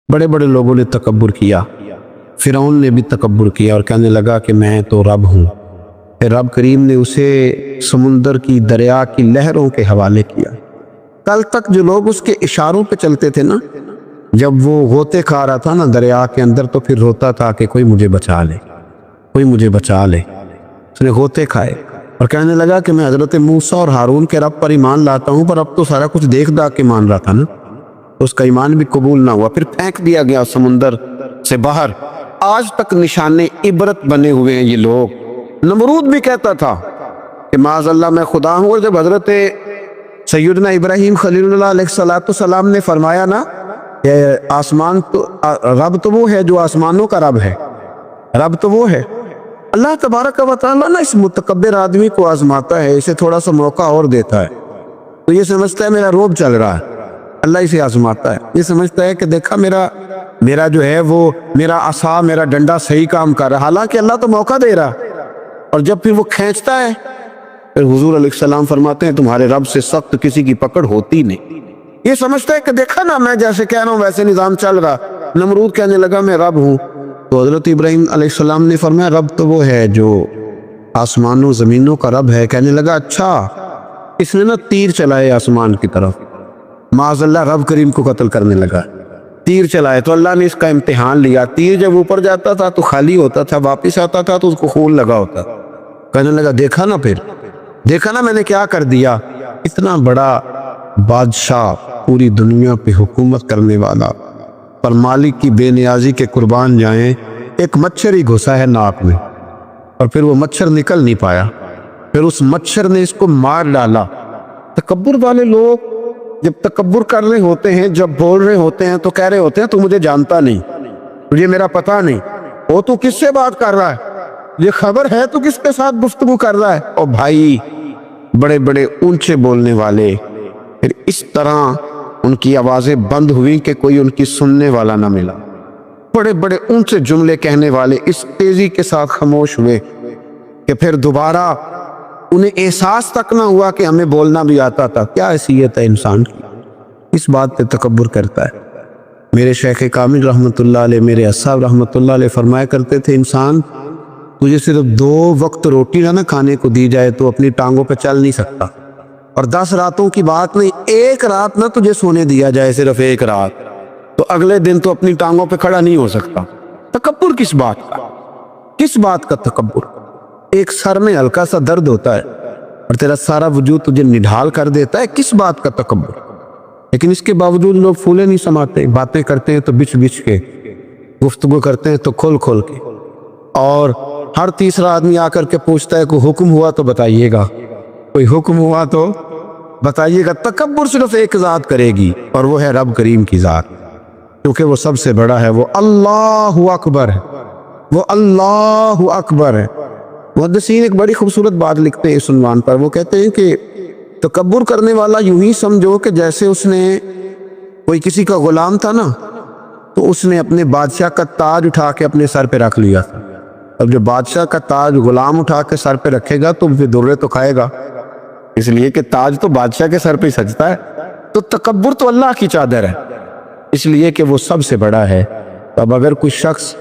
بڑے بڑے لوگوں نے تکبر کیا، فرعون نے بھی تکبر کیا اور کہنے لگا کہ میں تو رب ہوں۔ پھر رب کریم نے اسے سمندر کی، دریا کی لہروں کے حوالے کیا۔ کل تک جو لوگ اس کے اشاروں پہ چلتے تھے نا، جب وہ غوطے کھا رہا تھا نا دریا کے اندر، تو پھر روتا تھا کہ کوئی مجھے بچا لے، کوئی مجھے بچا لے۔ اس نے غوطے کھائے اور کہنے لگا کہ میں حضرت موسیٰ اور ہارون کے رب پر ایمان لاتا ہوں، پر اب تو سارا کچھ دیکھ داکھ کے مان رہا تھا نا، تو اس کا ایمان بھی قبول نہ ہوا۔ پھر پھینک دیا گیا سمندر سے باہر۔ آج تک نشان عبرت بنے ہوئے ہیں یہ لوگ۔ نمرود بھی کہتا تھا کہ معاذ اللہ میں خدا ہوں، اور جب حضرت سیدنا ابراہیم خلیل اللہ علیہ السلام نے فرمایا نا کہ آسمان تو رب تو وہ ہے جو آسمانوں کا رب ہے، رب تو وہ ہے۔ اللہ تبارک و تعالیٰ نا اس متکبر آدمی کو آزماتا ہے، اسے تھوڑا سا موقع اور دیتا ہے، تو یہ سمجھتا ہے میرا روب چل رہا ہے۔ اللہ اسے آزماتا ہے، یہ سمجھتا ہے کہ دیکھا میرا جو ہے وہ میرا عصا، میرا ڈنڈا صحیح کام کر رہا ہے، حالانکہ اللہ تو موقع دے رہا۔ اور جب پھر وہ کھینچتا ہے، پھر حضور علیہ السلام فرماتے ہیں تمہارے رب سے سخت کسی کی پکڑ ہوتی نہیں۔ یہ سمجھتا ہے کہ دیکھا نا میں جیسے کہہ رہا ہوں ویسے نظام چل رہا۔ نمرود کہنے لگا میں رب ہوں، تو حضرت ابراہیم علیہ السلام نے فرمایا رب تو وہ ہے جو آسمانوں زمینوں کا رب ہے۔ کہنے لگا اچھا، اس نے نا تیر چلائے آسمان کی طرف، معاذ اللہ رب کریم کو قتل کرنے لگا۔ تیر چلائے تو اللہ نے اس کا امتحان لیا۔ تیر جب اوپر جاتا تھا تو خالی ہوتا تھا، واپس آتا تھا تو اس کو خون لگا ہوتا۔ کہنے لگا دیکھا نا، پھر دیکھا نا میں نے کیا کر دیا۔ اتنا بڑا بادشاہ، پوری دنیا پہ حکومت کرنے والا، پر مالک کی بے نیازی کے قربان جائیں، ایک مچھر ہی گھسا ہے ناک میں، اور پھر وہ مچھر نکل نہیں پایا، پھر اس مچھر نے اس کو مار ڈالا۔ تکبر والے لوگ جب تکبر کر رہے ہوتے ہیں، جب بول رہے ہوتے ہیں تو کہہ رہے ہوتے ہیں تو مجھے جانتا نہیں، تجھے میرا پتہ نہیں، وہ تو کس سے بات کر رہا ہے، یہ خبر ہے تو کس کے ساتھ گفتگو کر رہا ہے۔ اور بھائی بڑے بڑے اونچے بولنے والے، پھر اس طرح ان کی آوازیں بند ہوئی کہ کوئی ان کی سننے والا نہ ملا۔ بڑے بڑے اونچے جملے کہنے والے اس تیزی کے ساتھ خاموش ہوئے کہ پھر دوبارہ انہیں احساس تک نہ ہوا کہ ہمیں بولنا بھی آتا تھا۔ کیا حیثیت ہے انسان کی، اس بات پہ تکبر کرتا ہے۔ میرے شیخ کامل رحمۃ اللہ علیہ، میرے اصحاب رحمۃ اللہ علیہ فرمایا کرتے تھے انسان تجھے صرف 2 وقت روٹی نہ کھانے کو دی جائے تو اپنی ٹانگوں پہ چل نہیں سکتا، اور 10 راتوں کی بات نہیں، 1 رات نہ تجھے سونے دیا جائے، صرف 1 رات، تو اگلے دن تو اپنی ٹانگوں پہ کھڑا نہیں ہو سکتا۔ تکبر کس بات کا، کس بات کا تکبر؟ ایک سر میں ہلکا سا درد ہوتا ہے اور تیرا سارا وجود تجھے نڈھال کر دیتا ہے، کس بات کا تکبر؟ لیکن اس کے باوجود لوگ پھولے نہیں سماتے، باتیں کرتے ہیں تو بچ بچ کے، گفتگو کرتے ہیں تو کھول کھول کے، اور ہر تیسرا آدمی آ کر کے پوچھتا ہے کوئی حکم ہوا تو بتائیے گا، کوئی حکم ہوا تو بتائیے گا۔ تکبر صرف ایک ذات کرے گی، اور وہ ہے رب کریم کی ذات، کیونکہ وہ سب سے بڑا ہے، وہ اللہ اکبر ہے، وہ اللہ اکبر ہے۔ محدثین ایک بڑی خوبصورت بات لکھتے ہیں اس عنوان پر، وہ کہتے ہیں کہ تکبر کرنے والا یوں ہی سمجھو کہ جیسے اس نے کوئی کسی کا غلام تھا نا، تو اس نے اپنے بادشاہ کا تاج اٹھا کے اپنے سر پہ رکھ لیا تھا۔ اب جو بادشاہ کا تاج غلام اٹھا کے سر پہ رکھے گا تو پھر درے تو کھائے گا، اس لیے کہ تاج تو بادشاہ کے سر پہ ہی سجتا ہے۔ تو تکبر تو اللہ کی چادر ہے، اس لیے کہ وہ سب سے بڑا ہے۔ اب اگر کوئی شخص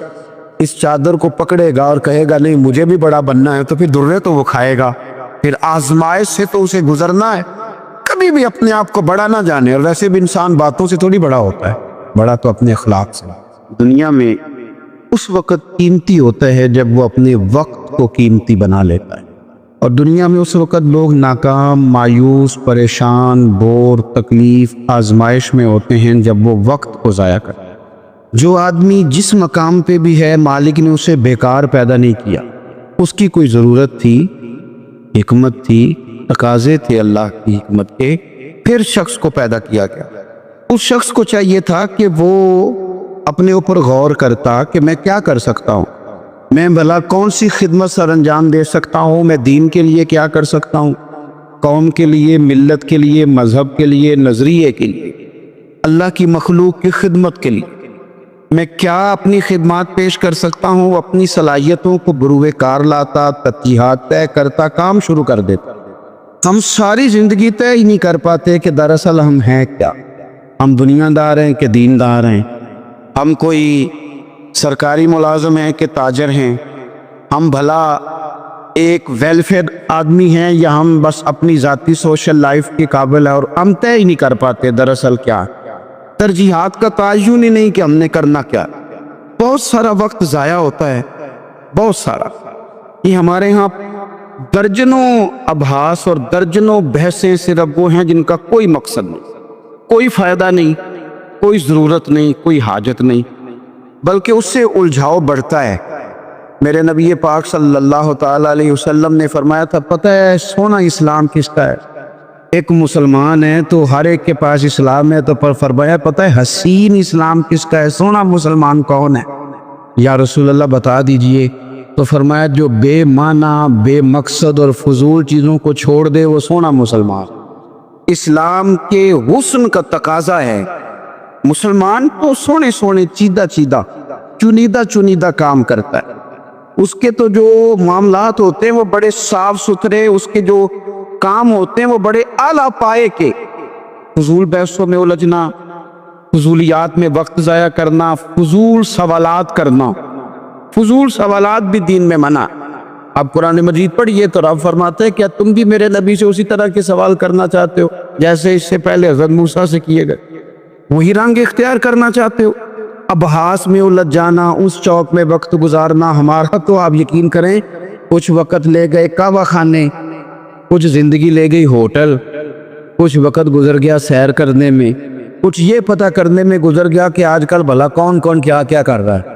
اس چادر کو پکڑے گا اور کہے گا نہیں مجھے بھی بڑا بننا ہے، تو پھر درے تو وہ کھائے گا، پھر آزمائش سے تو اسے گزرنا ہے۔ کبھی بھی اپنے آپ کو بڑا نہ جانے، اور ویسے بھی انسان باتوں سے تھوڑی بڑا ہوتا ہے، بڑا تو اپنے اخلاق سے۔ دنیا میں اس وقت قیمتی ہوتا ہے جب وہ اپنے وقت کو قیمتی بنا لیتا ہے، اور دنیا میں اس وقت لوگ ناکام، مایوس، پریشان، بور، تکلیف، آزمائش میں ہوتے ہیں جب وہ وقت کو ضائع کرتے ہیں۔ جو آدمی جس مقام پہ بھی ہے، مالک نے اسے بیکار پیدا نہیں کیا، اس کی کوئی ضرورت تھی، حکمت تھی، تقاضے تھے اللہ کی حکمت کے، پھر شخص کو پیدا کیا گیا۔ اس شخص کو چاہیے تھا کہ وہ اپنے اوپر غور کرتا کہ میں کیا کر سکتا ہوں، میں بھلا کون سی خدمت سر انجام دے سکتا ہوں، میں دین کے لیے کیا کر سکتا ہوں، قوم کے لیے، ملت کے لیے، مذہب کے لیے، نظریے کے لیے، اللہ کی مخلوق کی خدمت کے لیے میں کیا اپنی خدمات پیش کر سکتا ہوں۔ اپنی صلاحیتوں کو بروئے کار لاتا، ترجیحات طے کرتا، کام شروع کر دیتا۔ ہم ساری زندگی طے ہی نہیں کر پاتے کہ دراصل ہم ہیں کیا، ہم دنیا دار ہیں کہ دین دار ہیں، ہم کوئی سرکاری ملازم ہیں کہ تاجر ہیں، ہم بھلا ایک ویلفیئر آدمی ہیں، یا ہم بس اپنی ذاتی سوشل لائف کے قابل ہیں اور ہم طے ہی نہیں کر پاتے دراصل کیا ترجیحات کا تعین ہی نہیں کہ ہم نے کرنا کیا۔ بہت سارا وقت ضائع ہوتا ہے، بہت سارا۔ یہ ہمارے ہاں درجنوں ابحاث اور درجنوں بحثیں صرف وہ ہیں جن کا کوئی مقصد نہیں، کوئی فائدہ نہیں، کوئی ضرورت نہیں، کوئی حاجت نہیں، بلکہ اس سے الجھاؤ بڑھتا ہے۔ میرے نبی پاک صلی اللہ تعالی علیہ وسلم نے فرمایا تھا، پتہ ہے سونا اسلام کس کا ہے؟ ایک مسلمان ہے تو ہر ایک کے پاس اسلام ہے، تو پر فرمایا پتہ ہے حسین اسلام کس کا ہے؟ سونا مسلمان کون ہے؟ یا رسول اللہ بتا دیجئے۔ تو فرمایا جو بے معنی، بے مقصد اور فضول چیزوں کو چھوڑ دے وہ سونا مسلمان۔ اسلام کے حسن کا تقاضا ہے مسلمان تو سونے سونے چیدہ چنیدہ کام کرتا ہے، اس کے تو جو معاملات ہوتے ہیں وہ بڑے صاف ستھرے، اس کے جو کام ہوتے ہیں وہ بڑے اعلیٰ پائے کے۔ فضول بحثوں میں الجھنا، فضولیات میں وقت ضائع کرنا، فضول سوالات کرنا، فضول سوالات بھی دین میں منع۔ اب قرآن مجید پڑھیے تو رب فرماتے ہیں کیا تم بھی میرے نبی سے اسی طرح کے سوال کرنا چاہتے ہو جیسے اس سے پہلے حضرت موسیٰ سے کیے گئے؟ وہی رنگ اختیار کرنا چاہتے ہو؟ ابحاث میں الجھ جانا، اس چوک میں وقت گزارنا ہمارا تو آپ یقین کریں کچھ وقت لے گئے کعبہ خانے، کچھ زندگی لے گئی ہوٹل، کچھ وقت گزر گیا سیر کرنے میں، کچھ یہ پتہ کرنے میں گزر گیا کہ آج کل بھلا کون کون کیا کیا کر رہا ہے،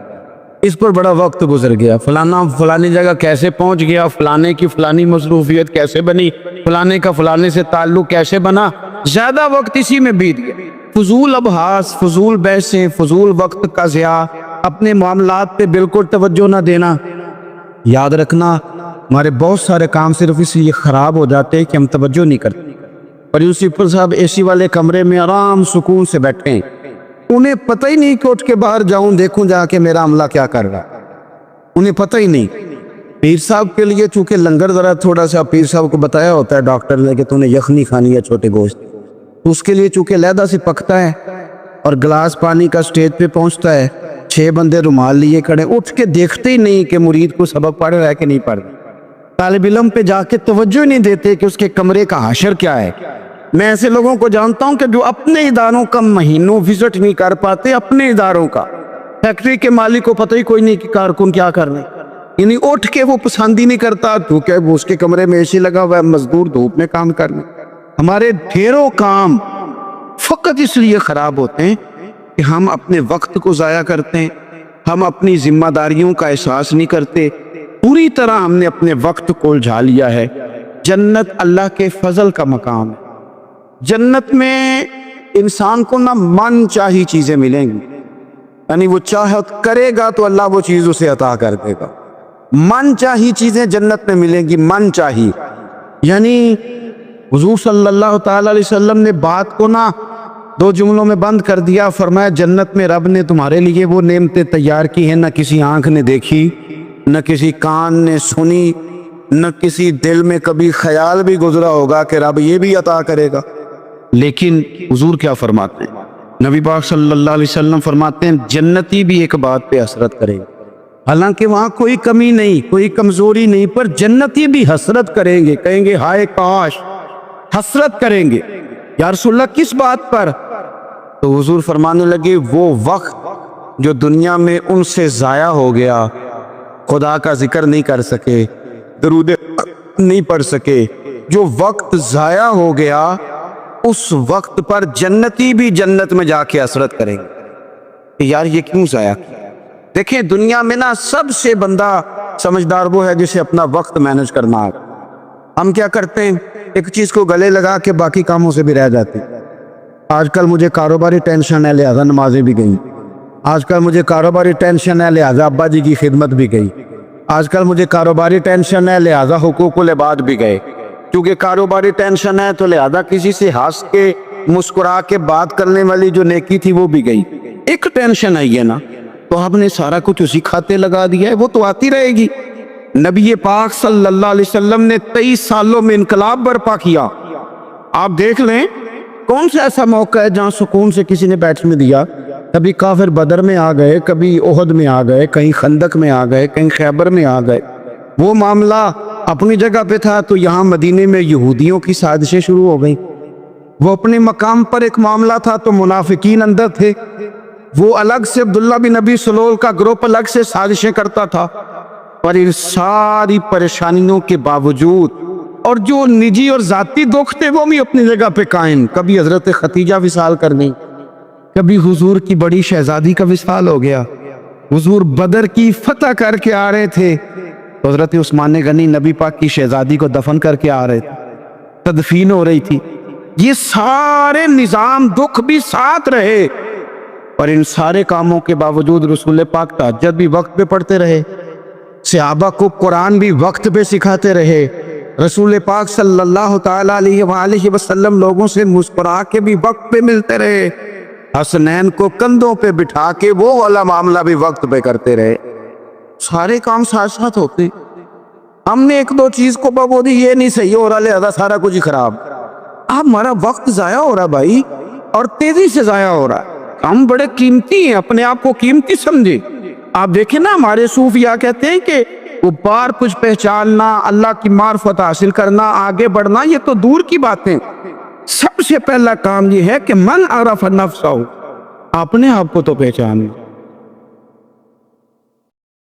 اس پر بڑا وقت گزر گیا۔ فلانا فلانی جگہ کیسے پہنچ گیا، فلانے کی فلانی مصروفیت کیسے بنی، فلانے کا فلانے سے تعلق کیسے بنا، زیادہ وقت اسی میں بیت گیا۔ فضول ابحاث، فضول بحثیں، فضول وقت کا ضیاع، اپنے معاملات پہ بالکل توجہ نہ دینا۔ یاد رکھنا ہمارے بہت سارے کام صرف اس لیے خراب ہو جاتے ہیں کہ ہم توجہ نہیں کرتے۔ پرنسپل صاحب اے سی والے کمرے میں آرام سکون سے بیٹھے ہیں، انہیں پتہ ہی نہیں کہ اٹھ کے باہر جاؤں دیکھوں جا کے میرا عملہ کیا کر رہا ہے، انہیں پتہ ہی نہیں۔ پیر صاحب کے لیے چونکہ لنگر ذرا تھوڑا سا پیر صاحب کو بتایا ہوتا ہے ڈاکٹر نے کہ تو نے یخنی کھانی ہے چھوٹے گوشت، تو اس کے لیے چونکہ علیحدہ سے پکتا ہے اور گلاس پانی کا سٹیج پہ پہنچتا ہے، 6 بندے رومال لیے کھڑے، اٹھ کے دیکھتے ہی نہیں کہ مرید کو سبق پڑھ رہا ہے کہ نہیں پڑھ رہا۔ طالب علم پہ جا کے توجہ نہیں دیتے کہ اس کے کمرے کا حشر کیا ہے۔ میں ایسے لوگوں کو جانتا ہوں کہ جو اپنے اداروں کا مہینوں وزٹ نہیں کر پاتے، اپنے اداروں کا، فیکٹری کے مالک کو پتہ ہی کوئی نہیں کہ کارکن کیا کر رہے ہیں، یعنی اٹھ کے وہ پسند ہی نہیں کرتا کیونکہ وہ اس کے کمرے میں اے سی لگا ہوا ہے، مزدور دھوپ میں کام کر رہے ہیں۔ ہمارے ڈھیروں کام فقط اس لیے خراب ہوتے ہیں کہ ہم اپنے وقت کو ضائع کرتے ہیں، ہم اپنی ذمہ داریوں کا احساس نہیں کرتے، پوری طرح ہم نے اپنے وقت کو الجھا لیا ہے۔ جنت اللہ کے فضل کا مقام ہے، جنت میں انسان کو نہ من چاہی چیزیں ملیں گی، یعنی وہ چاہت کرے گا تو اللہ وہ چیز اسے عطا کر دے گا۔ من چاہی چیزیں جنت میں ملیں گی، من چاہی، یعنی حضور صلی اللہ تعالی علیہ وسلم نے بات کو نہ 2 جملوں میں بند کر دیا، فرمایا جنت میں رب نے تمہارے لیے وہ نعمتیں تیار کی ہیں نہ کسی آنکھ نے دیکھی، نہ کسی کان نے سنی، نہ کسی دل میں کبھی خیال بھی گزرا ہوگا کہ رب یہ بھی عطا کرے گا۔ لیکن حضور کیا فرماتے ہیں؟ نبی پاک صلی اللہ علیہ وسلم فرماتے ہیں جنتی بھی ایک بات پہ حسرت کریں گے، حالانکہ وہاں کوئی کمی نہیں، کوئی کمزوری نہیں، پر جنتی بھی حسرت کریں گے، کہیں گے ہائے کاش، حسرت کریں گے۔ یا رسول اللہ کس بات پر؟ تو حضور فرمانے لگے وہ وقت جو دنیا میں ان سے ضائع ہو گیا، خدا کا ذکر نہیں کر سکے، درود نہیں پڑھ سکے، جو وقت ضائع ہو گیا اس وقت پر جنتی بھی جنت میں جا کے حسرت کریں گے کہ یار یہ کیوں ضائع کیا۔ دیکھیں دنیا میں نا سب سے بندہ سمجھدار وہ ہے جسے اپنا وقت مینج کرنا آتا۔ ہم کیا کرتے ہیں، ایک چیز کو گلے لگا کے باقی کاموں سے بھی رہ جاتے ہیں۔ آج کل مجھے کاروباری ٹینشن ہے لہذا نمازیں بھی گئیں، آج کل مجھے کاروباری ٹینشن ہے لہذا ابا جی کی خدمت بھی گئی، آج کل مجھے کاروباری ٹینشن ہے لہذا حقوق العباد بھی گئے، کیونکہ کاروباری ٹینشن ہے تو لہذا کسی سے ہنس کے مسکرا کے بات کرنے والی جو نیکی تھی وہ بھی گئی۔ ایک ٹینشن ہے یہ نا، تو آپ نے سارا کچھ اسی کھاتے لگا دیا ہے، وہ تو آتی رہے گی۔ نبی پاک صلی اللہ علیہ وسلم نے 23 سالوں میں انقلاب برپا کیا۔ آپ دیکھ لیں کون سا ایسا موقع ہے جہاں سکون سے کسی نے بیٹھنے دیا، کبھی کافر بدر میں آ گئے، کبھی احد میں آ گئے، کہیں خندق میں آ گئے، کہیں خیبر میں آ گئے۔ وہ معاملہ اپنی جگہ پہ تھا تو یہاں مدینے میں یہودیوں کی سازشیں شروع ہو گئیں۔ وہ اپنے مقام پر ایک معاملہ تھا تو منافقین اندر تھے، وہ الگ سے عبداللہ بن ابی سلول کا گروپ الگ سے سازشیں کرتا تھا۔ اور ان ساری پریشانیوں کے باوجود اور جو نجی اور ذاتی دکھ تھے وہ بھی اپنی جگہ پہ قائم، کبھی حضرت ختیجہ وصال کرنی، کبھی حضور کی بڑی شہزادی کا وصال ہو گیا، حضور بدر کی فتح کر کے آ رہے تھے تو حضرت عثمان غنی نبی پاک کی شہزادی کو دفن کر کے آ رہے تھے، تدفین ہو رہی تھی۔ یہ سارے نظام دکھ بھی ساتھ رہے، اور ان سارے کاموں کے باوجود رسول پاک تہجد بھی وقت پہ پڑھتے رہے، صحابہ کو قرآن بھی وقت پہ سکھاتے رہے، رسول پاک صلی اللہ تعالیٰ علیہ وآلہ وسلم لوگوں سے مسکرا کے بھی وقت پہ ملتے رہے، حسنین کو کندھوں پہ بٹھا کے وہ والا معاملہ بھی وقت پہ کرتے رہے۔ سارے کام ساتھ ساتھ ہوتے، ہم نے ایک دو چیز کو بابو دی یہ نہیں صحیح ہو رہا لہذا سارا کچھ ہی خراب۔ اب ہمارا وقت ضائع ہو رہا بھائی، اور تیزی سے ضائع ہو رہا۔ ہم بڑے قیمتی ہیں، اپنے آپ کو قیمتی سمجھے۔ آپ دیکھیں نا ہمارے صوفیاء کہتے ہیں کہ وہ بار کچھ پہچاننا، اللہ کی معرفت حاصل کرنا، آگے بڑھنا، یہ تو دور کی باتیں۔ سب سے پہلا کام یہ ہے کہ من عرف نفسہ، اپنے آپ کو تو پہچان